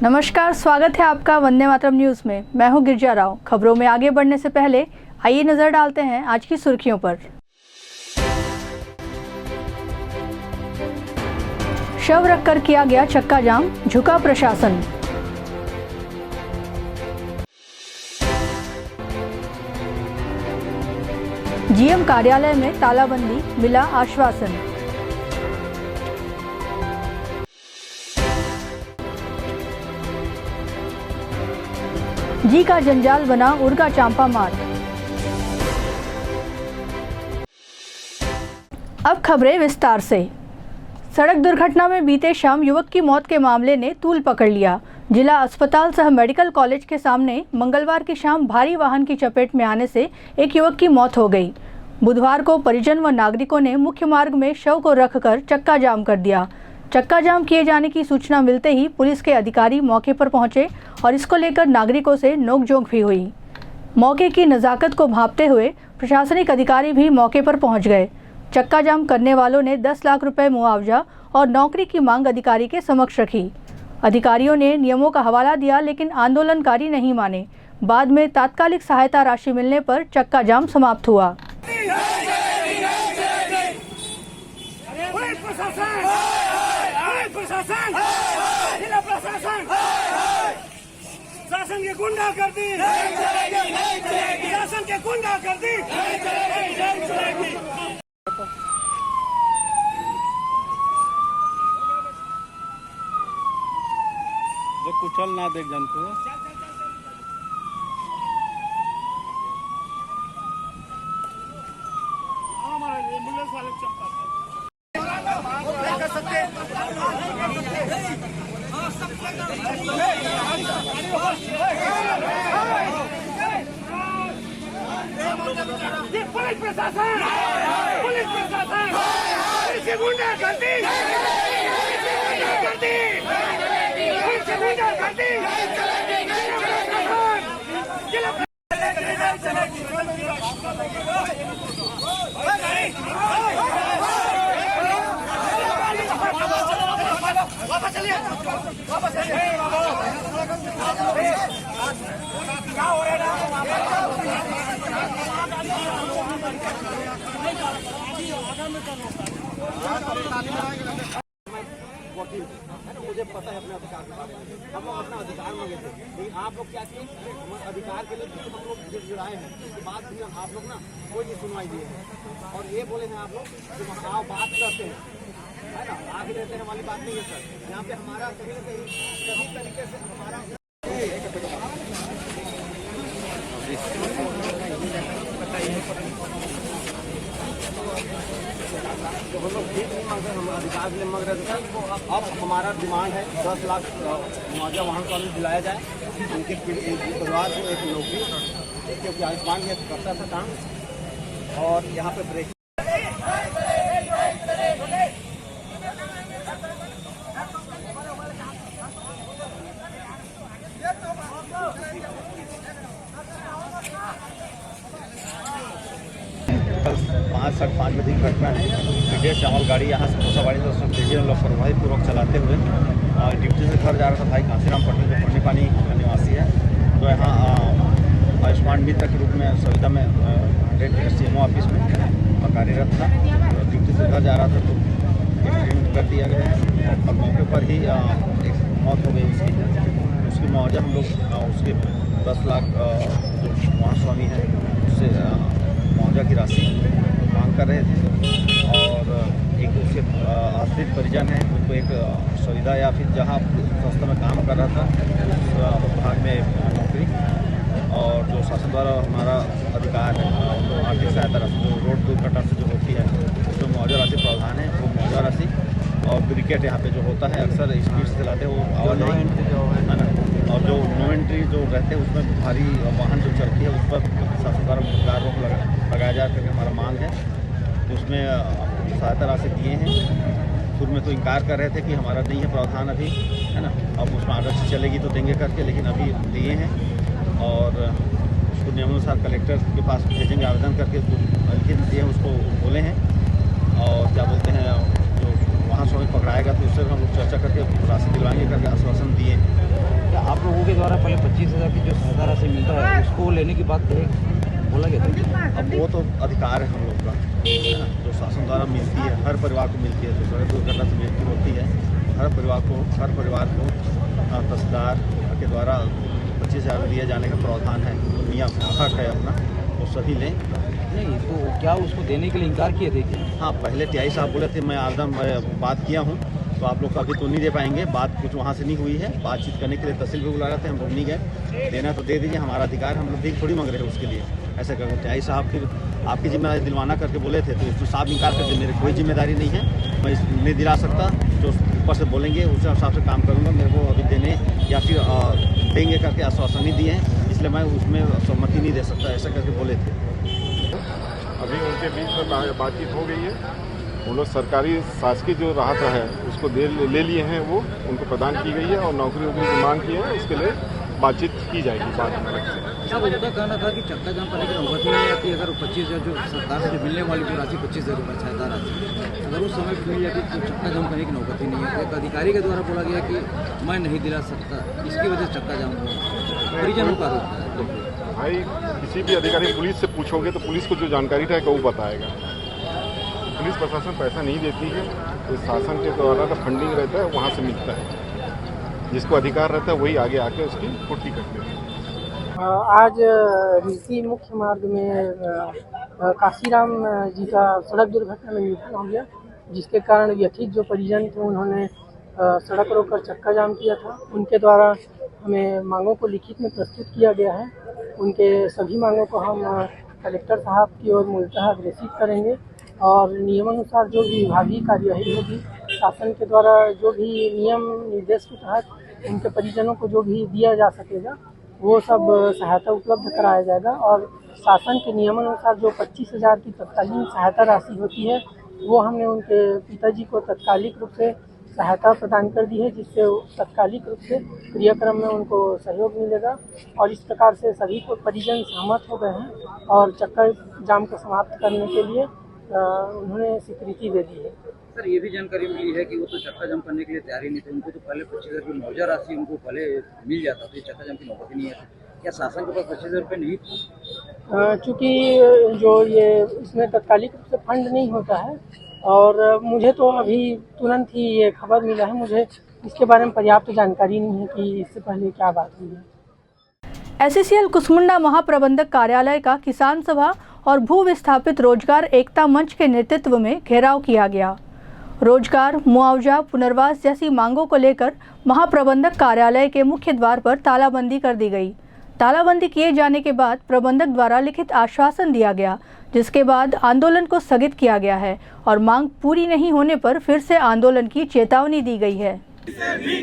नमस्कार, स्वागत है आपका वंदे मातरम न्यूज में। मैं हूं गिरजा राव। खबरों में आगे बढ़ने से पहले आइए नजर डालते हैं आज की सुर्खियों पर। शव रखकर किया गया चक्का जाम, झुका प्रशासन। जीएम कार्यालय में तालाबंदी, मिला आश्वासन। जी का जंजाल बना उरगा चांपा मार्ग। अब खबरें विस्तार से। सड़क दुर्घटना में बीते शाम युवक की मौत के मामले ने तूल पकड़ लिया। जिला अस्पताल सह मेडिकल कॉलेज के सामने मंगलवार की शाम भारी वाहन की चपेट में आने से एक युवक की मौत हो गई। बुधवार को परिजन व नागरिकों ने मुख्य मार्ग में शव को रखकर चक्का जाम कर दिया। चक्का जाम किए जाने की सूचना मिलते ही पुलिस के अधिकारी मौके पर पहुंचे और इसको लेकर नागरिकों से नोकझोंक भी हुई। मौके की नज़ाकत को भांपते हुए प्रशासनिक अधिकारी भी मौके पर पहुंच गए। चक्का जाम करने वालों ने 10 लाख रुपए मुआवजा और नौकरी की मांग अधिकारी के समक्ष रखी। अधिकारियों ने नियमों का हवाला दिया, लेकिन आंदोलनकारी नहीं माने। बाद में तात्कालिक सहायता राशि मिलने पर चक्का जाम समाप्त हुआ। शासन के गुंडा कर दी, शासन के गुंडा कर दी। जो कुचल ना देख जंतु एम्बुलेंस वाले चमका पुलिस प्रशासन, पुलिस प्रशासन, पुलिस गुंडा कर दी, पुलिस गुंडा कर दी। वापस चलिए, वापस चलिए। क्या हो रहा है? वकील है ना, मुझे पता है अपने अधिकार के बारे में। हम लोग अपना अधिकार मांगे थे, लेकिन आप लोग क्या किए, अधिकार के लिए हम लोग जुड़ाए हैं। उसके बाद भी आप लोग ना कोई नहीं सुनवाई दिए हैं और ये बोले हैं आप लोग कि आओ बात करते हैं, है ना। आगे रहते हैं वाली बात नहीं है सर। यहाँ पे हमारा कहीं ना कहीं सभी तरीके से हमारा तो हम लोग ठीक नहीं मांग रहे, हम अधिकार के लिए मांग रहे थे। अब हमारा डिमांड है 10 लाख मुआवजा वाहन को दिलाया जाए। उनके परिवार को एक नौकरी, क्योंकि आयुष्मान में करता था काम। और यहाँ पे ब्रेक 5:05 बजे की घटना है। विजय चावल गाड़ी यहाँ से कोसाबाड़ी से लापरवाही पूर्वक चलाते हुए ड्यूटी से घर जा रहा था। भाई कांसीराम पटेल जो पढ़ने पानी का निवासी है, तो यहाँ आयुष्मान मित्र के रूप में सुविधा में CMO ऑफिस में कार्यरत था। ड्यूटी से घर जा रहा था तो एक्सीडेंट कर दिया गया और मौके पर ही एक मौत हो गई उसकी मुआवजा हम लोग उसके 10 लाख जो महास्वामी है उससे मुआवजा की राशि मांग कर रहे थे। और एक उसके आश्रित परिजन है, उनको एक सुविधा या फिर जहाँ संस्था में काम कर रहा था उस विभाग में नौकरी, और जो शासन द्वारा हमारा अधिकार है तो आर्थिक सहायता राशि जो रोड दुर्घटना से जो होती है जो मुआवजा राशि प्रावधान है वो मुआवजा राशि। और ब्रिकेट यहाँ पे जो होता है अक्सर स्पीड से चलाते हैं वो आवाजाही है ना, और जो नो एंट्री जो रहते हैं उसमें भारी वाहन जो चलती है उस पर शासन द्वारा मुख्तार रोक लगाया जाए करके हमारा मांग है। तो उसमें सहायता राशि दिए हैं। शुरू में तो इनकार कर रहे थे कि हमारा नहीं है प्रावधान अभी, है ना, अब उसमें आदत से चलेगी तो देंगे करके, लेकिन अभी दिए हैं। और उसको नियमानुसार कलेक्टर के पास भेजेंगे आवेदन करके, लिखित दिए उसको बोले हैं। और क्या बोलते हैं, जो वहाँ स्वामी पकड़ाएगा तो उससे हम लोग चर्चा करके राशि दिलवाएंगे करके आश्वासन दिए। द्वारा पहले 25,000 की जो सहायता राशि मिलता है उसको लेने की बात बोला गया था। अब वो तो अधिकार है हम लोग का, है ना, जो शासन द्वारा मिलती है, हर परिवार को मिलती है। जो सड़क दुर्घटना से मृत्यु होती है, हर परिवार को तहसीलदार के द्वारा 25,000 दिए जाने का प्रावधान है। तो नियम हक है अपना, वो सभी लें। नहीं तो क्या उसको देने के लिए इनकार किए थे क्या? हाँ, पहले टीआई साहब बोले थे, मैं आदम बात किया हूँ, तो आप लोग अभी तो नहीं दे पाएंगे। बात कुछ वहाँ से नहीं हुई है, बातचीत करने के लिए तहसील भी बुला रहे थे, हम लोग नहीं गए। देना तो दे दीजिए, हमारा अधिकार, हम लोग देख थोड़ी मांग रहे हैं उसके लिए। ऐसे करके टीआई साहब फिर आपकी जिम्मेदारी दिलवाना करके बोले थे, तो इसमें साफ इनकार करके मेरी कोई जिम्मेदारी नहीं है, मैं नहीं दिला सकता। जो ऊपर से बोलेंगे उस हिसाब से काम करूँगा। मेरे को अभी देने या फिर देंगे करके आश्वासन नहीं दिए हैं, इसलिए मैं उसमें सहमति नहीं दे सकता, ऐसा करके बोले थे। अभी उनके बीच में बातचीत हो गई है। उन लोग सरकारी शासकीय जो राहत है उसको ले लिए हैं, वो उनको प्रदान की गई है और नौकरी वोकरी की मांग की है, उसके लिए बातचीत की जाएगी बाद में। साहब उनका कहना था कि चक्का जाम करने की नौबत ही नहीं आती अगर 25,000 जो सरकार से जो मिलने वाली जो राशि 25,000 रुपये सहायता राशि अगर उस समय मिल जाती तो चक्का जाम करने की नौबत ही नहीं है। एक अधिकारी के द्वारा बोला गया कि मैं नहीं दिला सकता, इसकी वजह से चक्का जाम हुआ। परिजनों का आरोप है। भाई किसी भी अधिकारी पुलिस से पूछोगे तो पुलिस को जो जानकारी रहेगा वो बताएगा। पुलिस प्रशासन पैसा नहीं देती है, तो शासन के द्वारा का फंडिंग रहता है, वहाँ से मिलता है। जिसको अधिकार रहता है वही आगे आके उसकी पूर्ति करते हैं। आज ऋषि मुख्य मार्ग में काशीराम जी का सड़क दुर्घटना में निधन हो गया, जिसके कारण व्यथित जो परिजन थे उन्होंने सड़क रोककर चक्का जाम किया था। उनके द्वारा हमें मांगों को लिखित में प्रस्तुत किया गया है। उनके सभी मांगों को हम कलेक्टर साहब की ओर मूलतः अग्रेसित करेंगे और नियमानुसार जो भी विभागीय कार्यवाही होगी, शासन के द्वारा जो भी नियम निर्देश के तहत उनके परिजनों को जो भी दिया जा सकेगा वो सब सहायता उपलब्ध कराया जाएगा। और शासन के नियमानुसार जो 25,000 की तत्कालीन सहायता राशि होती है वो हमने उनके पिताजी को तत्कालिक रूप से सहायता प्रदान कर दी है, जिससे तत्कालिक रूप से क्रियाक्रम में उनको सहयोग मिलेगा। और इस प्रकार से सभी को परिजन सहमत हो गए हैं और चक्का जाम को समाप्त करने के लिए उन्होंने स्वीकृति दे दी है। सर ये भी जानकारी मिली है कि वो तो चक्का जाम करने के लिए तैयार ही नहीं थे, उनको तो पहले 25,000 की मुआवजा राशि उनको पहले मिल जाता, तो ये चक्का जाम की नौबत ही नहीं है। क्या शासन के पास 25,000 रुपये नहीं था? चूँकि जो ये इसमें तत्कालिक रूप से फंड नहीं होता है और मुझे तो अभी तुरंत ही ये खबर मिला है, मुझे इसके बारे में पर्याप्त जानकारी नहीं है कि इससे पहले क्या बात हुई है। एससीएल कुसमुंडा महाप्रबंधक कार्यालय का किसान सभा और भू विस्थापित रोजगार एकता मंच के नेतृत्व में घेराव किया गया। रोजगार, मुआवजा, पुनर्वास जैसी मांगों को लेकर महाप्रबंधक कार्यालय के मुख्य द्वार पर तालाबंदी कर दी गई। तालाबंदी किए जाने के बाद प्रबंधक द्वारा लिखित आश्वासन दिया गया, जिसके बाद आंदोलन को स्थगित किया गया है और मांग पूरी नहीं होने पर फिर से आंदोलन की चेतावनी दी गई है। अभी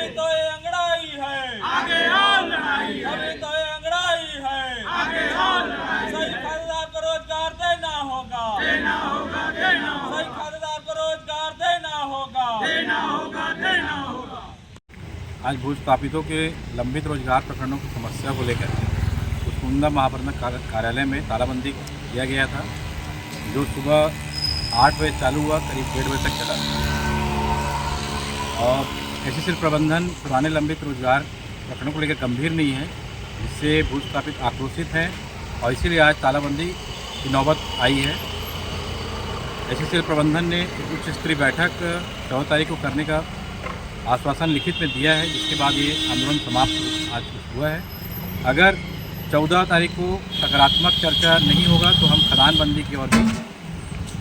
तो ये अंगड़ाई है, आगे और लड़ाई है। अभी तो ये अंगड़ाई है, आगे और लड़ाई है। सही खरीदार को रोजगार देना होगा, देना होगा, देना होगा। सही खरीदार को रोजगार देना होगा, देना होगा, देना होगा। आज भूस्थापितों के लंबित रोजगार प्रकरणों की समस्या को लेकर कुसमुंडा महाप्रबंधक कार्यालय में तालाबंदी किया गया था, जो सुबह 8 बजे चालू हुआ, करीब 1:30 बजे तक चला। और एससीएल प्रबंधन पुराने लंबित रोजगार प्रकरणों को लेकर गंभीर नहीं है, जिससे भूस्थापित आक्रोशित हैं और इसीलिए आज तालाबंदी की नौबत आई है। एससीएल प्रबंधन ने उच्च स्तरीय बैठक 14 तारीख को करने का आश्वासन लिखित में दिया है, जिसके बाद ये आंदोलन समाप्त आज हुआ है। अगर 14 तारीख को सकारात्मक चर्चा नहीं होगा तो हम खदानबंदी की ओर भी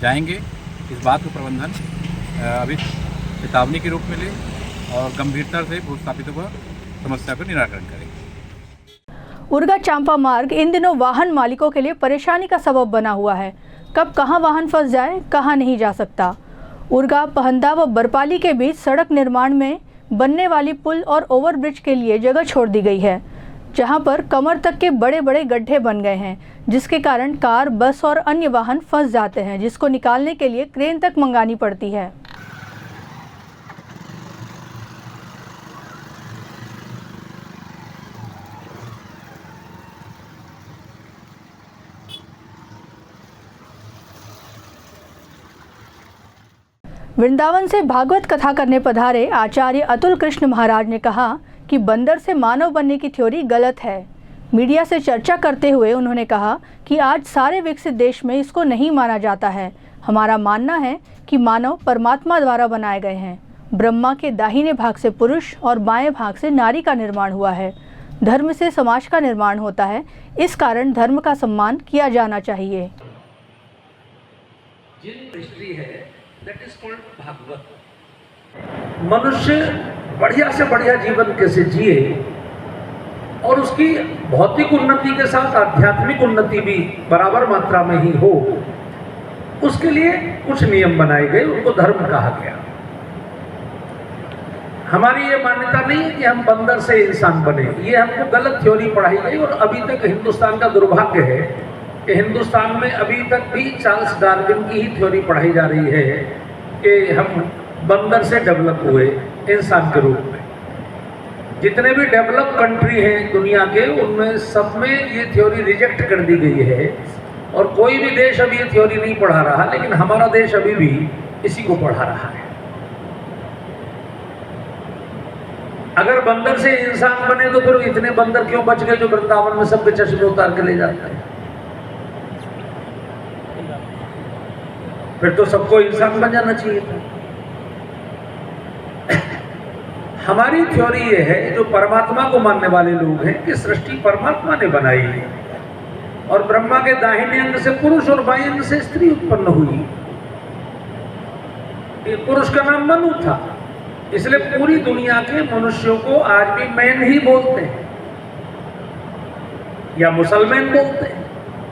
जाएंगे। इस बात को प्रबंधन अभी चेतावनी के रूप में ले और गंभीरता से भूस्थापितों को समस्या का निराकरण करेंगे। उरगा चांपा मार्ग इन दिनों वाहन मालिकों के लिए परेशानी का सबब बना हुआ है। कब कहां वाहन फंस जाए, कहां नहीं जा सकता। उरगा, पहंदा व बरपाली के बीच सड़क निर्माण में बनने वाली पुल और ओवरब्रिज के लिए जगह छोड़ दी गई है, जहां पर कमर तक के बड़े बड़े गड्ढे बन गए हैं, जिसके कारण कार, बस और अन्य वाहन फंस जाते हैं, जिसको निकालने के लिए क्रेन तक मंगानी पड़ती है। वृंदावन से भागवत कथा करने पधारे आचार्य अतुल कृष्ण महाराज ने कहा कि बंदर से मानव बनने की थ्योरी गलत है। मीडिया से चर्चा करते हुए उन्होंने कहा कि आज सारे विकसित देश में इसको नहीं माना जाता है। हमारा मानना है कि मानव परमात्मा द्वारा बनाए गए हैं। ब्रह्मा के दाहिने भाग से पुरुष और बाएं भाग से नारी का निर्माण हुआ है। धर्म से समाज का निर्माण होता है, इस कारण धर्म का सम्मान किया जाना चाहिए। हिस्ट्री है दैट इज कॉल्ड भागवत। मनुष्य बढ़िया से बढ़िया जीवन कैसे जिए और उसकी भौतिक उन्नति के साथ आध्यात्मिक उन्नति भी बराबर मात्रा में ही हो, उसके लिए कुछ नियम बनाए गए, उनको धर्म कहा गया। हमारी ये मान्यता नहीं है कि हम बंदर से इंसान बने, ये हमको गलत थ्योरी पढ़ाई गई। और अभी तक हिंदुस्तान का दुर्भाग्य है कि हिंदुस्तान में अभी तक भी चार्ल्स डार्विन की ही थ्योरी पढ़ाई जा रही है कि हम बंदर से डेवलप हुए इंसान के रूप में। जितने भी डेवलप कंट्री हैं दुनिया के, उनमें सब में ये थ्योरी रिजेक्ट कर दी गई है और कोई भी देश अभी ये थ्योरी नहीं पढ़ा रहा, लेकिन हमारा देश अभी भी इसी को पढ़ा रहा है। अगर बंदर से इंसान बने तो फिर इतने बंदर क्यों बच गए जो वृंदावन में सबके चश्मे उतार के ले जाते हैं? फिर तो सबको इंसान बन जाना चाहिए था। हमारी थ्योरी ये है, जो परमात्मा को मानने वाले लोग हैं, कि सृष्टि परमात्मा ने बनाई है और ब्रह्मा के दाहिने अंग से पुरुष और बाएं अंग से स्त्री उत्पन्न हुई। ये पुरुष का नाम मनु था, इसलिए पूरी दुनिया के मनुष्यों को आज भी मैन ही बोलते हैं या मुसलमान बोलते हैं।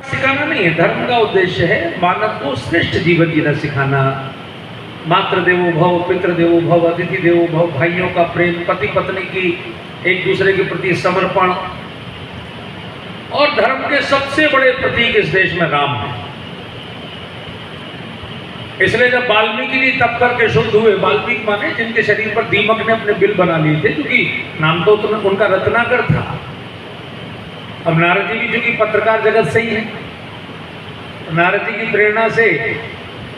सिखाना नहीं है, धर्म का उद्देश्य है मानव को श्रेष्ठ जीवन जीना सिखाना। मातृ देवो भव, पितृ देवो भव, अतिथि देवो भव, भाइयों का प्रेम, पति पत्नी की एक दूसरे के प्रति समर्पण। और धर्म के सबसे बड़े प्रतीक इस देश में राम है। इसलिए जब वाल्मीकि जी तप करके शुद्ध हुए, वाल्मीकि माने जिनके शरीर पर दीमक ने अपने बिल बना लिए थे, क्योंकि नाम तो उनका रत्नाकर था। अब नारद जी भी चूंकि पत्रकार जगत से ही है, नारद जी की प्रेरणा से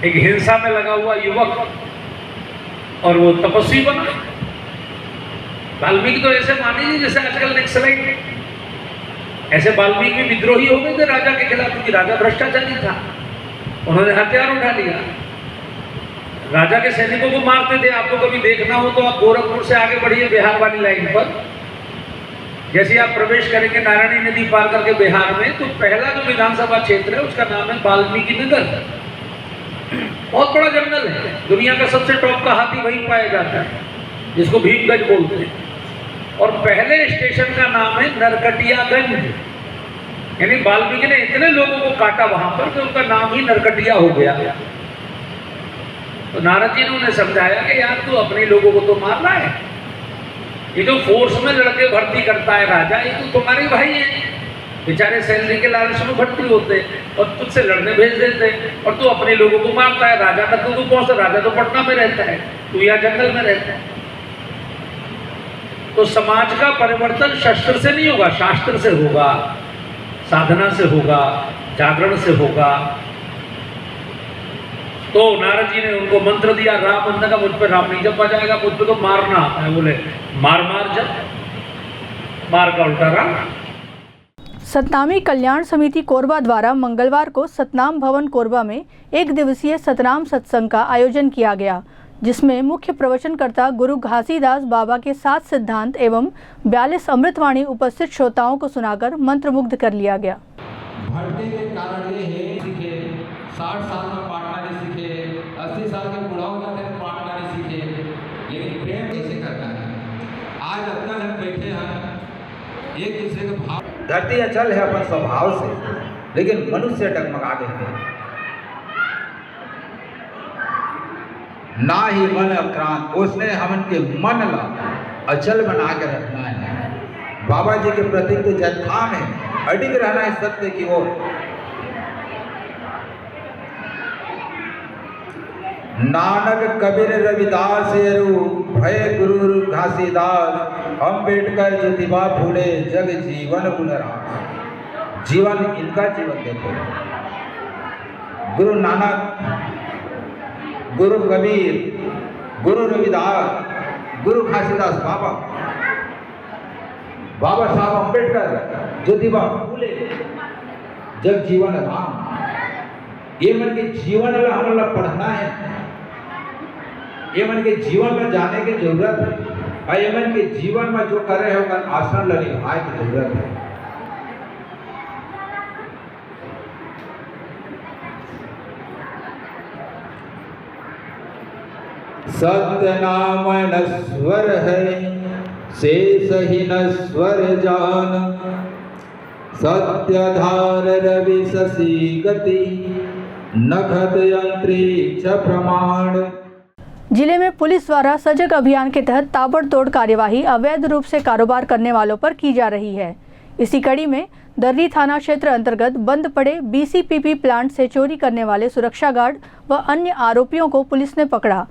एक हिंसा में लगा हुआ युवक और वो तपस्वी बना। वाल्मीकि तो ऐसे मान लीजिए जैसे आजकल नक्सलाइट, ऐसे वाल्मीकि विद्रोही हो गए थे राजा के खिलाफ, क्योंकि राजा भ्रष्टाचारी था। उन्होंने हथियार उठा लिया, राजा के सैनिकों को मारते थे। आपको कभी देखना हो तो आप गोरखपुर से आगे बढ़िए बिहार वाली लाइन पर, जैसे आप प्रवेश करेंगे नारायणी नदी पार करके बिहार में, तो पहला जो विधानसभा क्षेत्र है उसका नाम है वाल्मीकि नगर। बहुत बड़ा जंगल है, दुनिया का सबसे टॉप का हाथी वहीं पाया जाता है, जिसको भीमगंज बोलते हैं। और पहले स्टेशन का नाम है नरकटियागंज, यानी वाल्मीकि ने इतने लोगों को काटा वहां पर कि उनका नाम ही नरकटिया हो गया। तो नारद जी ने उन्हें समझाया कि यार तू अपने लोगों को तो मार रहा है, ये जो फोर्स में लड़के भर्ती करता है राजा, ये तो तुम्हारे भाई हैं, बेचारे सैलरी के लालच में भर्ती होते और तुझसे लड़ने भेज देते, और तू अपने लोगों को मारता है। राजा तक तो तू पहुंचता, राजा तो पटना में रहता है, तू यहाँ जंगल में रहता है। तो समाज का परिवर्तन शस्त्र से नहीं होगा, शास्त्र से होगा, साधना से होगा, जागरण से होगा। तो नारद जी ने उनको मंत्र दिया, राम बंदा का मुझ पर राम नहीं जपा जाएगा, मुझ पर तो मारना आता है। बोले मार मार जप, मार का उल्टा राम। सतनामी कल्याण समिति कोरबा द्वारा मंगलवार को सतनाम भवन कोरबा में एक दिवसीय सतनाम सत्संग का आयोजन किया गया, जिसमें मुख्य प्रवचनकर्ता गुरु घासीदास बाबा के 7 सिद्धांत एवं 42 अमृतवाणी उपस्थित श्रोताओं को सुनाकर मंत्रमुग्ध कर लिया गया। भटके के कारण ये है, सीखे 60 साल में पाटना नहीं सीखे, 80 साल के बुढ़ाओं जाते हैं पाटना नहीं सीखे, लेकिन प्रेम कैसे करना है। आज अक्कल हम बैठे हैं एक दूसरे के भाव। धरती अचल है अपन स्वभाव से, लेकिन मनुष्य डगमगा देते हैं। ना ही मन अक्रांत, उसने हमन के मन ला अचल बना के रखना है। बाबा जी के प्रति तो जत्था में अडिग रहना है सत्य की ओर। नानक कबीर रविदास भय गुरु घासीदास, अम्बेडकर ज्योतिबा फूले जग जीवन पुनरास। जीवन इनका जीवन देखो, गुरु नानक, गुरु कबीर, गुरु रविदास, गुरु घासीदास बाबा, बाबा साहब अम्बेडकर, ज्योतिबा फूले, जगजीवन राम, ये मन के जीवन में हमला पढ़ना है, ये मन के जीवन में जाने की जरूरत है, और ये मन के जीवन में जो कर रहे हो आचरण निभाने की जरूरत है। सत्य नाम नश्वर है, शेष ही नश्वर जान, सत्य धार रवि शशि गति, नखत अंतरिक्ष प्रमाण। जिले में पुलिस द्वारा सजग अभियान के तहत ताबड़तोड़ कार्यवाही अवैध रूप से कारोबार करने वालों पर की जा रही है। इसी कड़ी में दर्री थाना क्षेत्र अंतर्गत बंद पड़े बीसीपीपी प्लांट से चोरी करने वाले सुरक्षा गार्ड व अन्य आरोपियों को पुलिस ने पकड़ा।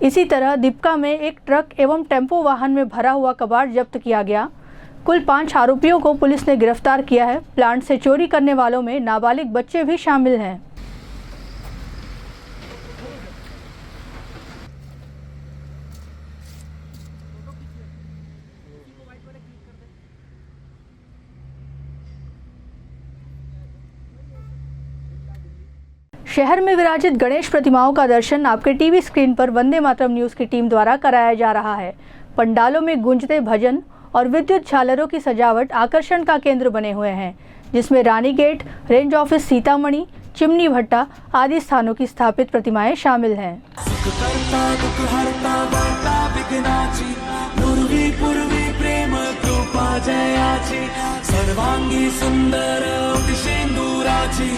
इसी तरह दीपका में एक ट्रक एवं टेम्पो वाहन में भरा हुआ कबाड़ जब्त किया गया। कुल 5 आरोपियों को पुलिस ने गिरफ्तार किया है। प्लांट से चोरी करने वालों में नाबालिग बच्चे भी शामिल हैं। शहर में विराजित गणेश प्रतिमाओं का दर्शन आपके टीवी स्क्रीन पर वंदे मातरम न्यूज की टीम द्वारा कराया जा रहा है। पंडालों में गूंजते भजन और विद्युत झालरों की सजावट आकर्षण का केंद्र बने हुए हैं, जिसमें Rani gate, range office Sitamarhi, चिमनी भट्टा आदि स्थानों की स्थापित प्रतिमाएं शामिल हैं। सर्वांगी सुंदर सिंदूराची,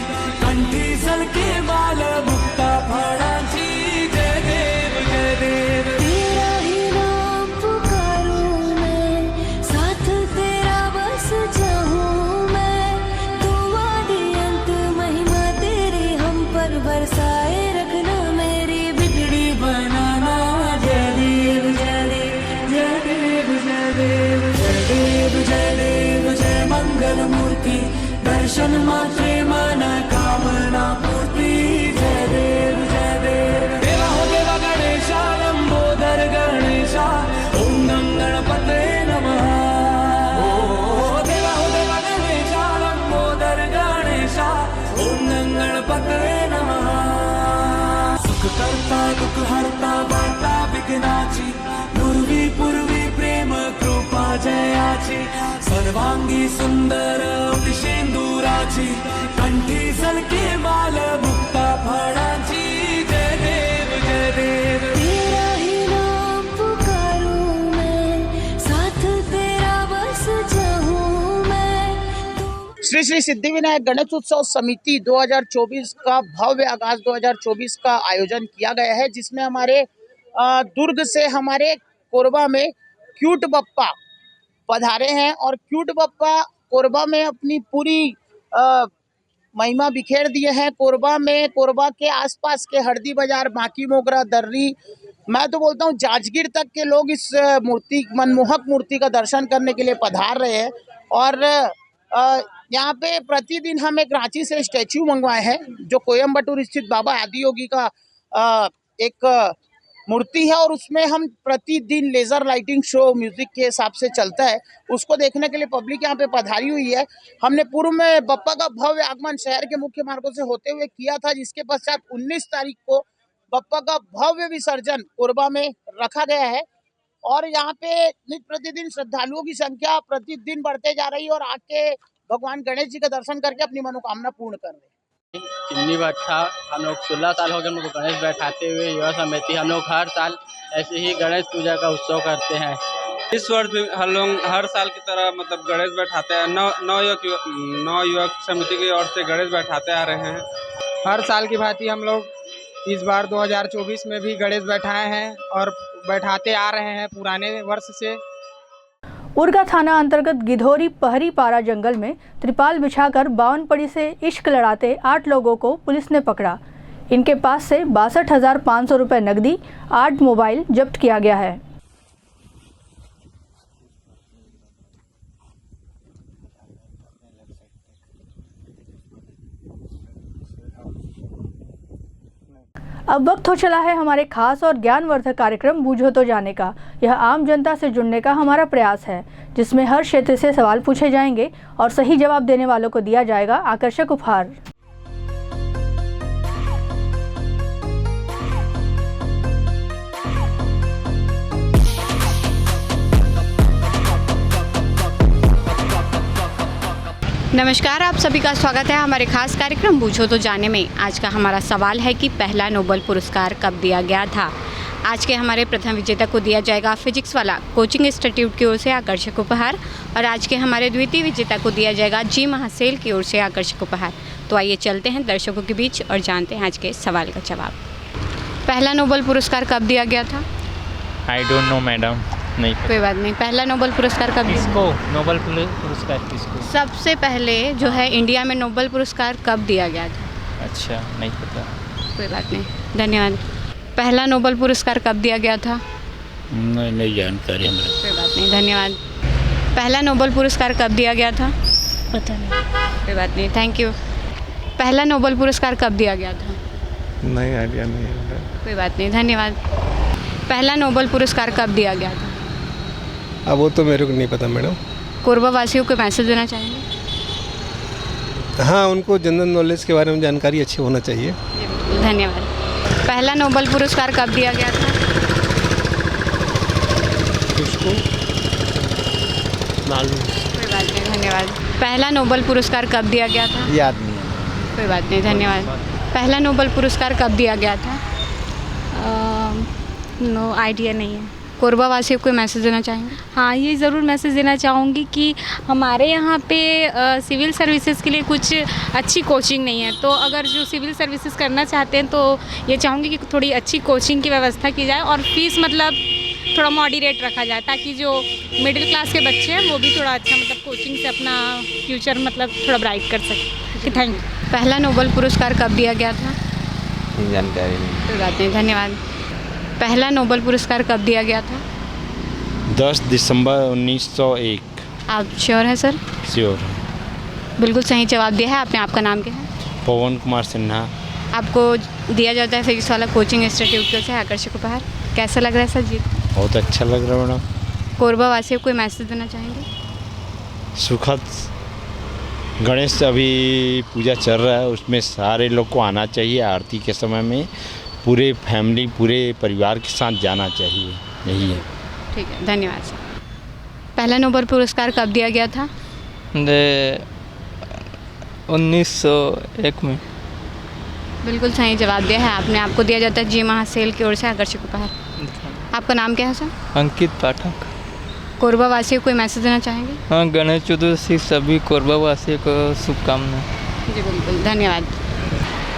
कंठी सलके माल मुक्ता फळाची, जय देव जय देव। तेरा ही नाम पुकारूं मैं, साथ तेरा बस जाऊं मैं, तू आदि अंत महिमा तेरी हम पर बरसाए रखना, मेरी बिगड़ी बनाना। जय देव जय देव जय देव जय देव जय देव जय देव जय मंगल मूर्ति, दर्शन मात्रे मन कामना पूर्ति। जय देव जय देव। देवा हो देवा गणेशा, लंबोदर गणेशा, ओम नम गणपते नमः। ओ देवा हो देवा गणेशा, लंबोदर गणेशा, ओम नम गणपते नमः। सुख करता दुख हरता वार्ता विघ्नाची, पूर्वी पूर्वी प्रेम कृपा जयाची, सर्वांगी सुंदर सिंदूराची, कंठी सलके माल मुक्ता फळाची। जय देव जय देव। तेरा ही नाम पुकारूं मैं, साथ तेरा बस जाऊं मैं। श्री श्री सिद्धिविनायक गणेश उत्सव समिति 2024 का भव्य आगाज 2024 का आयोजन किया गया है, जिसमें हमारे दुर्ग से हमारे कोरबा में क्यूट बप्पा पधारे हैं और क्यूट बप्पा कोरबा में अपनी पूरी महिमा बिखेर दिए हैं। कोरबा में, कोरबा के आसपास के हरदी बाजार, बांकी मोगरा, दर्री, मैं तो बोलता हूँ जांजगीर तक के लोग इस मूर्ति, मनमोहक मूर्ति का दर्शन करने के लिए पधार रहे हैं। और यहाँ पे प्रतिदिन हम एक रांची से स्टैच्यू मंगवाए हैं, जो कोयम्बटूर स्थित बाबा आदियोगी का एक मूर्ति है, और उसमें हम प्रतिदिन लेजर लाइटिंग शो म्यूजिक के हिसाब से चलता है, उसको देखने के लिए पब्लिक यहाँ पे पधारी हुई है। हमने पूर्व में बप्पा का भव्य आगमन शहर के मुख्य मार्गों से होते हुए किया था, जिसके पश्चात 19 तारीख को बप्पा का भव्य विसर्जन कोरबा में रखा गया है। और यहाँ पे नित्य प्रतिदिन श्रद्धालुओं की संख्या प्रतिदिन बढ़ते जा रही है और आके भगवान गणेश जी का दर्शन करके अपनी मनोकामना पूर्ण कर रहे हैं। चिमनी भट्टा हम लोग 16 साल हो गए हमको गणेश बैठाते हुए। युवा समिति हम लोग हर साल ऐसे ही गणेश पूजा का उत्सव करते हैं। इस वर्ष भी हम लोग हर साल की तरह मतलब गणेश बैठाते हैं। नौ युवक समिति की ओर से गणेश बैठाते आ रहे हैं। हर साल की भांति हम लोग इस बार 2024 में भी गणेश बैठाए हैं और बैठाते आ रहे हैं पुराने वर्ष से। उरगा थाना अंतर्गत गिधौरी पहरी पारा जंगल में त्रिपाल बिछाकर 52 पड़ी से इश्क लड़ाते 8 लोगों को पुलिस ने पकड़ा। इनके पास से 62,500 रुपये नकदी, 8 मोबाइल जब्त किया गया है। अब वक्त हो चला है हमारे खास और ज्ञानवर्धक कार्यक्रम बूझो तो जाने का। यह आम जनता से जुड़ने का हमारा प्रयास है, जिसमें हर क्षेत्र से सवाल पूछे जाएंगे और सही जवाब देने वालों को दिया जाएगा आकर्षक उपहार। नमस्कार, आप सभी का स्वागत है हमारे खास कार्यक्रम बूझो तो जाने में। आज का हमारा सवाल है कि पहला नोबेल पुरस्कार कब दिया गया था। आज के हमारे प्रथम विजेता को दिया जाएगा फिजिक्स वाला कोचिंग इंस्टीट्यूट की ओर से आकर्षक उपहार और आज के हमारे द्वितीय विजेता को दिया जाएगा जी महासेल की ओर से आकर्षक उपहार। तो आइए चलते हैं दर्शकों के बीच और जानते हैं आज के सवाल का जवाब। पहला नोबेल पुरस्कार कब दिया गया था? आई डोंट नो मैडम, नहीं कोई बात नहीं। पहला नोबेल पुरस्कार कब? किसको नोबेल पुरस्कार किसको? सबसे पहले जो है इंडिया में नोबेल पुरस्कार कब दिया गया था? अच्छा, नहीं पता। कोई बात नहीं, धन्यवाद। पहला नोबेल पुरस्कार कब दिया गया था? नहीं जानकारी हमें। कोई बात नहीं, धन्यवाद। पहला नोबेल पुरस्कार कब दिया गया था? पता नहीं। कोई बात नहीं, थैंक यू। पहला नोबेल पुरस्कार कब दिया गया था? नहीं, आइडिया नहीं है। कोई बात नहीं, धन्यवाद। पहला नोबेल पुरस्कार कब दिया गया था? अब वो तो मेरे को नहीं पता मैडम। कोरबा वासियों को मैसेज देना चाहेंगे? हाँ, उनको जनरल नॉलेज के बारे में जानकारी अच्छी होना चाहिए। धन्यवाद। पहला नोबेल पुरस्कार कब दिया गया था? उसको मालूम। कोई बात नहीं, धन्यवाद। पहला नोबेल पुरस्कार कब दिया गया था? याद नहीं है। कोई बात नहीं, धन्यवाद। पहला नोबेल पुरस्कार कब दिया गया था? नो आइडिया नहीं है। कोरबा वासियों को मैसेज देना चाहेंगे? हाँ, ये ज़रूर मैसेज देना चाहूँगी कि हमारे यहाँ पे सिविल सर्विसेज के लिए कुछ अच्छी कोचिंग नहीं है, तो अगर जो सिविल सर्विसेज करना चाहते हैं तो ये चाहूँगी कि थोड़ी अच्छी कोचिंग की व्यवस्था की जाए और फीस मतलब थोड़ा मॉडरेट रखा जाए, ताकि जो मिडिल क्लास के बच्चे हैं वो भी थोड़ा अच्छा मतलब कोचिंग से अपना फ्यूचर मतलब थोड़ा ब्राइट कर सकें। Thank you. पहला नोबेल पुरस्कार कब दिया गया था? जानकारी नहीं। कोई बात नहीं, धन्यवाद। पहला नोबेल पुरस्कार कब दिया गया था? 10 दिसंबर 1901। आप श्योर हैं सर? श्योर। बिल्कुल सही जवाब दिया है आपने। आपका नाम क्या है? पवन कुमार सिन्हा। आपको दिया जाता है फिजिक्स वाला कोचिंग इंस्टीट्यूट से आकर्षक उपहार। कैसा लग रहा है सर जी? बहुत अच्छा लग रहा है मैडम। कोरबा वासियों को मैसेज देना चाहेंगे? सुखद गणेश अभी पूजा चल रहा है, उसमें सारे लोग को आना चाहिए। आरती के समय में पूरे फैमिली पूरे परिवार के साथ जाना चाहिए, यही है। ठीक है, धन्यवाद सर। पहला नोबेल पुरस्कार कब दिया गया था? 1901 में। बिल्कुल सही जवाब दिया है आपने। आपको दिया जाता है जी महासेल की ओर से आकर्षक उपहार। आपका नाम क्या है सर? अंकित पाठक। कोरबा वासियों को मैसेज देना चाहेंगे? हाँ, गणेश चतुर्थी सभी कोरबा वासियों को शुभकामनाएं। जी बिल्कुल, धन्यवाद।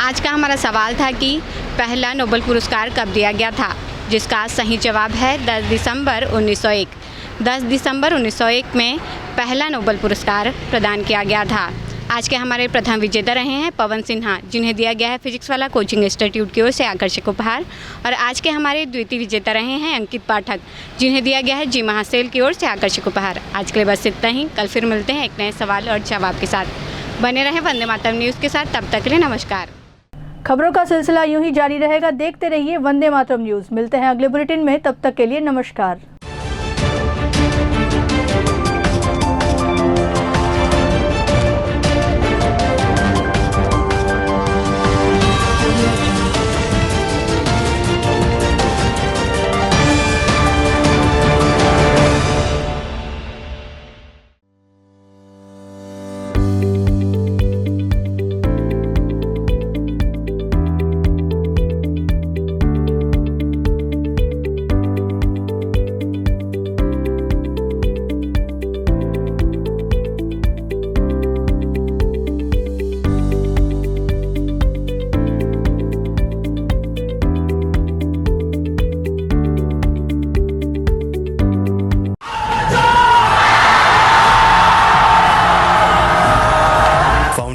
आज का हमारा सवाल था कि पहला नोबेल पुरस्कार कब दिया गया था, जिसका सही जवाब है 10 दिसंबर 1901। 10 दिसंबर 1901 में पहला नोबेल पुरस्कार प्रदान किया गया था। आज के हमारे प्रथम विजेता रहे हैं पवन सिन्हा, जिन्हें दिया गया है फिजिक्स वाला कोचिंग इंस्टीट्यूट की ओर से आकर्षक उपहार। और आज के हमारे द्वितीय विजेता रहे हैं अंकित पाठक, जिन्हें दिया गया है जी महासेल की ओर से आकर्षक उपहार। आज के लिए बस इतना ही। कल फिर मिलते हैं एक नए सवाल और जवाब के साथ। बने रहें वंदे मातरम न्यूज़ के साथ। तब तक के लिए नमस्कार। खबरों का सिलसिला यूं ही जारी रहेगा। देखते रहिए वंदे मातरम न्यूज़। मिलते हैं अगले बुलेटिन में, तब तक के लिए नमस्कार।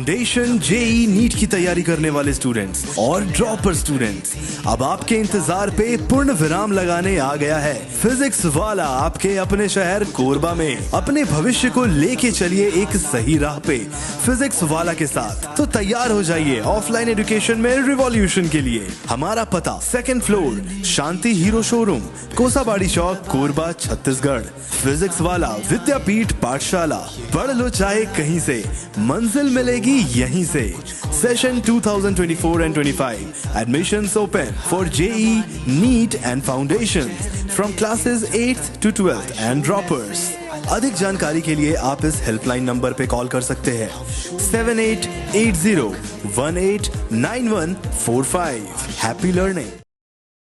फाउंडेशन, जेई, नीट की तैयारी करने वाले स्टूडेंट्स और ड्रॉपर स्टूडेंट्स, अब आपके इंतजार पे पूर्ण विराम लगाने आ गया है फिजिक्स वाला आपके अपने शहर कोरबा में। अपने भविष्य को लेके चलिए एक सही राह पे फिजिक्स वाला के साथ। तो तैयार हो जाइए ऑफलाइन एजुकेशन में रिवॉल्यूशन के लिए। हमारा पता 2nd फ्लोर, शांति हीरो शोरूम, कोसाबाड़ी चौक, कोरबा, छत्तीसगढ़। फिजिक्स वाला विद्यापीठ पाठशाला, पढ़ लो चाहे कहीं से, मंजिल मिलेगी यहीं से। Session 2024 and 25 admissions open for JEE, NEET and Foundations from classes 8th to 12th and droppers। अधिक जानकारी के लिए आप इस हेल्पलाइन नंबर पे कॉल कर सकते हैं 7880189145। Happy learning.